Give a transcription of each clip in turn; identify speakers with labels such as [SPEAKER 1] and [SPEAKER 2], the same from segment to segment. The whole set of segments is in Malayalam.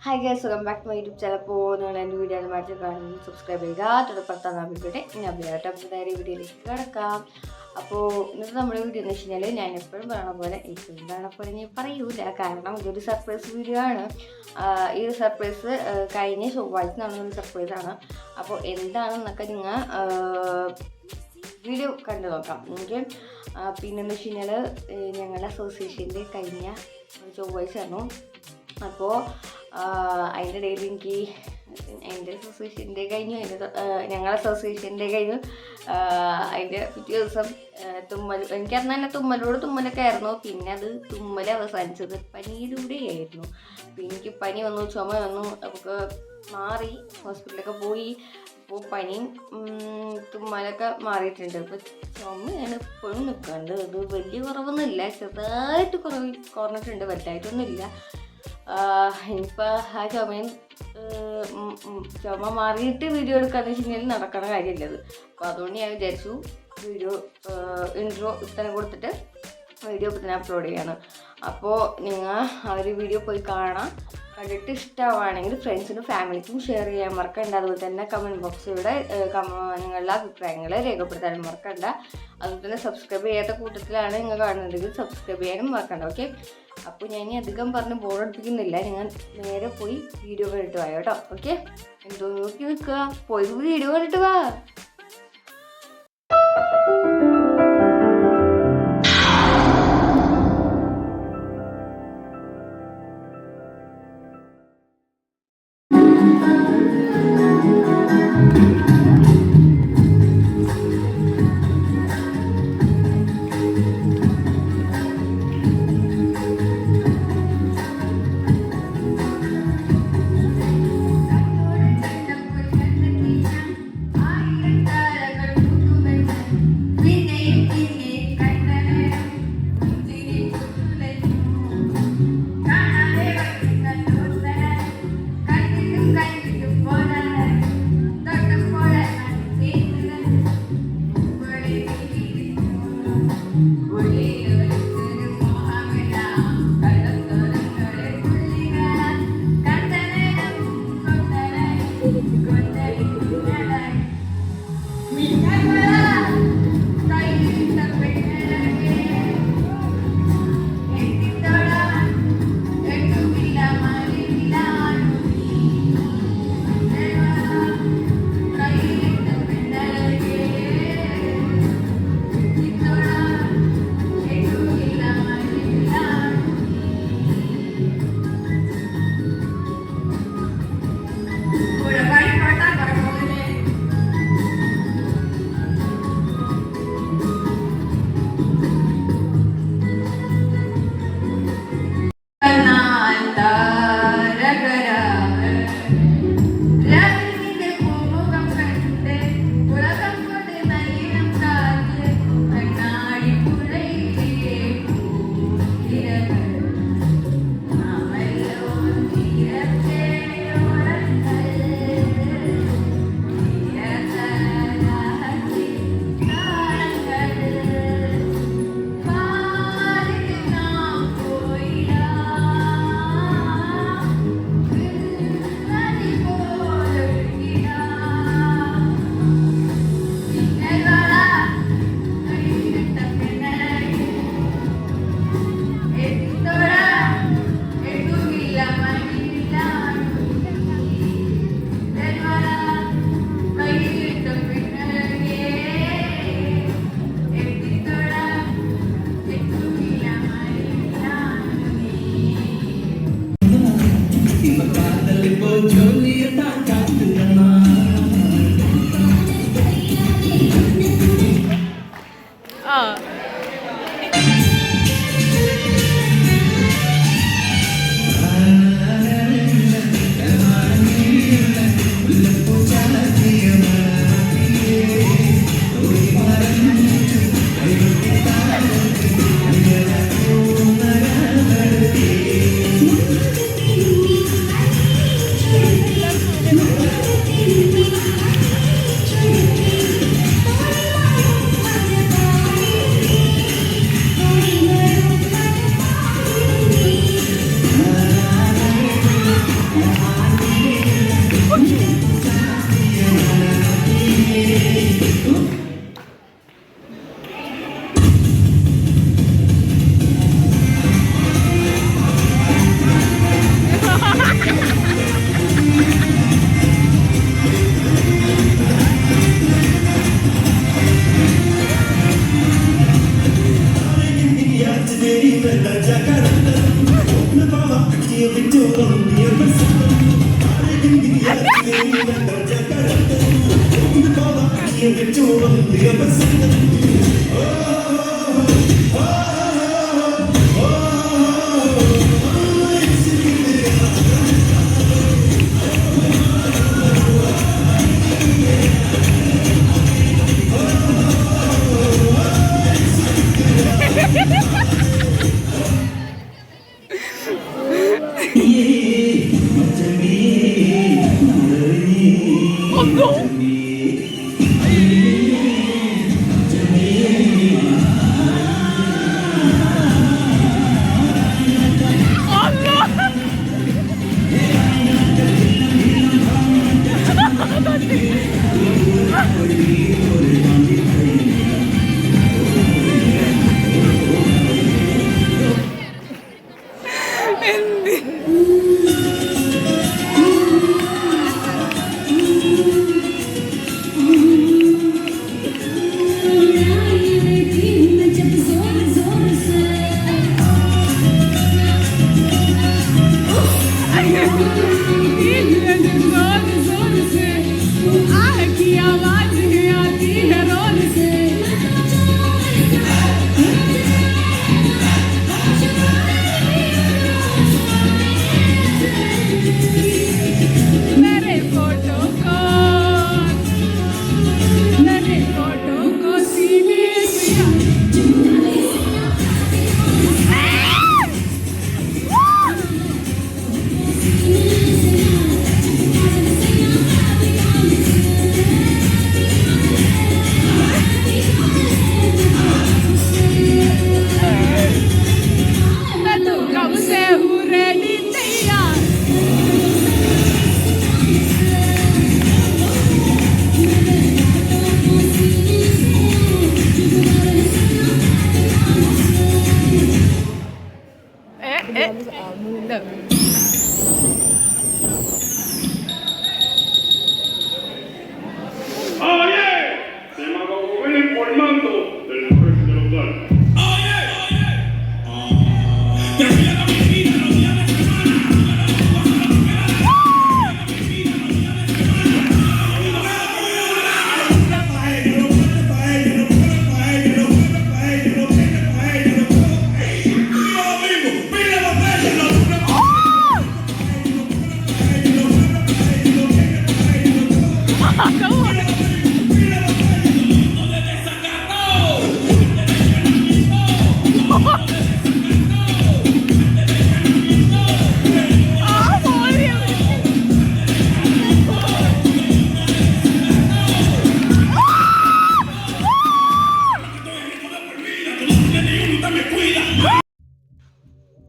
[SPEAKER 1] Hi guys, welcome back to my YouTube channel. അപ്പോൾ നിങ്ങൾ എൻ്റെ വീഡിയോ മാറ്റി കാണുന്നത് സബ്സ്ക്രൈബ് ചെയ്യുക. തുടർന്ന് വീഡിയോയുടെ ഞാൻ നേരെ വീഡിയോയിലേക്ക് കിടക്കാം. അപ്പോൾ ഇന്നത്തെ നമ്മുടെ വീഡിയോ എന്ന് വെച്ച് കഴിഞ്ഞാൽ ഞാൻ എപ്പോഴും പറയണ പോലെ ഞാൻ പറയൂല, കാരണം ഇതൊരു സർപ്രൈസ് വീഡിയോ ആണ്. ഈ ഒരു സർപ്രൈസ് കഴിഞ്ഞ ചൊവ്വാഴ്ച നടന്നൊരു സർപ്രൈസാണ്. അപ്പോൾ എന്താണെന്നൊക്കെ നിങ്ങൾ വീഡിയോ കണ്ടു നോക്കാം. എനിക്ക് പിന്നെന്ന് വെച്ച് കഴിഞ്ഞാൽ ഞങ്ങളുടെ അസോസിയേഷൻ്റെ കഴിഞ്ഞ ചൊവ്വാഴ്ച ആയിരുന്നു. അപ്പോൾ അതിൻ്റെ ഇടയിൽ എനിക്ക് എൻ്റെ അസോസിയേഷൻ്റെ കഴിഞ്ഞു, ഞങ്ങളുടെ അസോസിയേഷൻ്റെ കഴിഞ്ഞു. അതിൻ്റെ പിറ്റേ ദിവസം എനിക്കറിഞ്ഞ തന്നെ തുമ്മലൊക്കെ ആയിരുന്നു. പിന്നെ അത് തുമ്മൽ അവസാനിച്ചത് പനിയിലൂടെയായിരുന്നു. പിന്നെ എനിക്ക് പനി വന്നു, ചുമ വന്നു, നമുക്ക് മാറി, ഹോസ്പിറ്റലൊക്കെ പോയി. അപ്പോൾ പനിയും തുമ്മലൊക്കെ മാറിയിട്ടുണ്ട്. ഇപ്പോൾ ചുമയാണ് ഇപ്പോഴും നിൽക്കുന്നുണ്ട്. അത് വലിയ കുറവൊന്നുമില്ല, ചെറുതായിട്ട് കുറഞ്ഞിട്ടുണ്ട്, വലുതായിട്ടൊന്നുമില്ല. ഇനിയിപ്പോൾ ആ ചുമ മാറിയിട്ട് വീഡിയോ എടുക്കാന്ന് വെച്ച് കഴിഞ്ഞാൽ നടക്കണ കാര്യമില്ല അത്. അപ്പോൾ അതുകൊണ്ട് ഞാൻ വിചാരിച്ചു വീഡിയോ ഇൻട്രോ ഇത്തരം കൊടുത്തിട്ട് വീഡിയോ ഇപ്പം തന്നെ അപ്ലോഡ് ചെയ്യാണ്. അപ്പോൾ നിങ്ങൾ ആ ഒരു വീഡിയോ പോയി കാണാം. കണ്ടിട്ട് ഇഷ്ടമാണെങ്കിൽ ഫ്രണ്ട്സിനും ഫാമിലിക്കും ഷെയർ ചെയ്യാൻ മറക്കണ്ട. അതുപോലെ തന്നെ കമൻറ്റ് ബോക്സിലൂടെ നിങ്ങളുടെ അഭിപ്രായങ്ങൾ രേഖപ്പെടുത്താനും മറക്കണ്ട. അതുപോലെ തന്നെ സബ്സ്ക്രൈബ് ചെയ്യാത്ത കൂട്ടത്തിലാണ് നിങ്ങൾ കാണുന്നുണ്ടെങ്കിൽ സബ്സ്ക്രൈബ് ചെയ്യാനും മറക്കണ്ട. ഓക്കെ, അപ്പോൾ ഞാൻ ഇനി അധികം പറഞ്ഞ് ബോറടിപ്പിക്കുന്നില്ല. നിങ്ങൾ നേരെ പോയി വീഡിയോ കണ്ടിട്ട് വാ കേട്ടോ. ഓക്കെ, എന്തോ നോക്കി നിൽക്കുക, പോയി വീഡിയോ കണ്ടിട്ട് വാ. We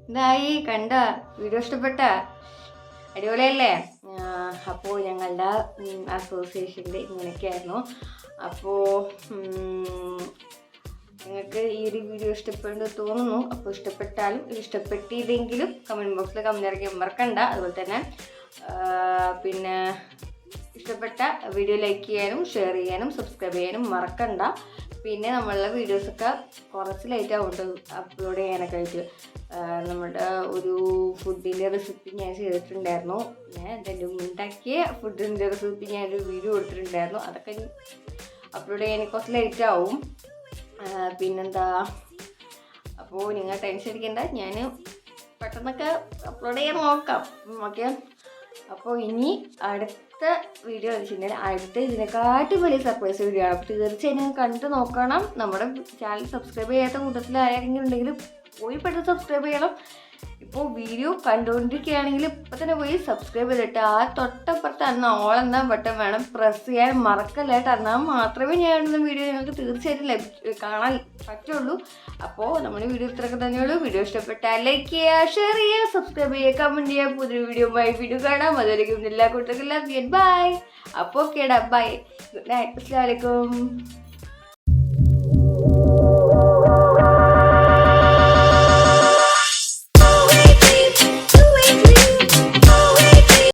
[SPEAKER 1] ഇതായി കണ്ട വീഡിയോ ഇഷ്ടപ്പെട്ട അടിപൊളിയല്ലേ? അപ്പോൾ ഞങ്ങളുടെ അസോസിയേഷൻ്റെ ഇങ്ങനെയൊക്കെയായിരുന്നു. അപ്പോൾ നിങ്ങൾക്ക് ഈ ഒരു വീഡിയോ ഇഷ്ടപ്പെടുന്നു തോന്നുന്നു. അപ്പോൾ ഇഷ്ടപ്പെട്ടാലും ഇഷ്ടപ്പെട്ടില്ലെങ്കിലും കമൻറ്റ് ബോക്സിൽ കമൻറ്റ് ഇറക്കി മറക്കണ്ട. അതുപോലെ തന്നെ പിന്നെ ഇഷ്ടപ്പെട്ട വീഡിയോ ലൈക്ക് ചെയ്യാനും ഷെയർ ചെയ്യാനും സബ്സ്ക്രൈബ് ചെയ്യാനും മറക്കണ്ട. പിന്നെ നമ്മളുടെ വീഡിയോസൊക്കെ കുറച്ച് ലേറ്റ് ആവുന്നുണ്ട് അപ്ലോഡ് ചെയ്യാനൊക്കെ ആയിട്ട്. നമ്മുടെ ഒരു ഫുഡിൻ്റെ റെസിപ്പി ഞാൻ ചെയ്തിട്ടുണ്ടായിരുന്നു. ഞാൻ എൻ്റെ ഉണ്ടാക്കിയ ഫുഡിൻ്റെ റെസിപ്പി ഞാനൊരു വീഡിയോ കൊടുത്തിട്ടുണ്ടായിരുന്നു. അതൊക്കെ അപ്ലോഡ് ചെയ്യാൻ കുറച്ച് ലേറ്റ് ആവും. പിന്നെന്താ, അപ്പോൾ നിങ്ങൾ ടെൻഷൻ അടിക്കണ്ട, ഞാൻ പെട്ടെന്നൊക്കെ അപ്ലോഡ് ചെയ്യാൻ നോക്കാം. ഓക്കെ, അപ്പോൾ ഇനി അടുത്ത വീഡിയോ വെച്ചിട്ടുണ്ടെങ്കിൽ അടുത്ത ഇതിനെക്കാട്ടും വലിയ സർപ്രൈസ് വീഡിയോ ആണ്. അപ്പോൾ തീർച്ചയായും കണ്ടു നോക്കണം. നമ്മുടെ ചാനൽ സബ്സ്ക്രൈബ് ചെയ്യാത്ത കൂട്ടത്തിൽ ആരെങ്കിലും ഉണ്ടെങ്കിൽ പോയി പെട്ടെന്ന് സബ്സ്ക്രൈബ് ചെയ്യണം. ഇപ്പോൾ വീഡിയോ കണ്ടുകൊണ്ടിരിക്കുകയാണെങ്കിൽ ഇപ്പം തന്നെ പോയി സബ്സ്ക്രൈബ് ചെയ്തിട്ട് ആ തൊട്ടപ്പുറത്ത് ഓൾ എന്ന ബട്ടൺ വേണം പ്രസ് ചെയ്യാൻ മറക്കല്ലായിട്ട്. എന്നാൽ മാത്രമേ ഞാൻ ഇടുന്ന വീഡിയോ നിങ്ങൾക്ക് തീർച്ചയായിട്ടും കാണാൻ പറ്റുള്ളൂ. അപ്പോൾ നമ്മുടെ വീഡിയോ ഇത്രയൊക്കെ തന്നെയുള്ളൂ. വീഡിയോ ഇഷ്ടപ്പെട്ടാൽ ലൈക്ക് ചെയ്യുക, ഷെയർ ചെയ്യുക, സബ്സ്ക്രൈബ് ചെയ്യുക, കമൻറ്റ് ചെയ്യുക. പുതിയൊരു വീഡിയോ കാണാം. അതുവരെയും എല്ലാ കൂട്ടർക്കും ലവ് യു, ബൈ. അപ്പോൾ ഓക്കേടാ, ബൈ, ഗുഡ് നൈറ്റ്, അസ്സലാമു അലൈക്കും.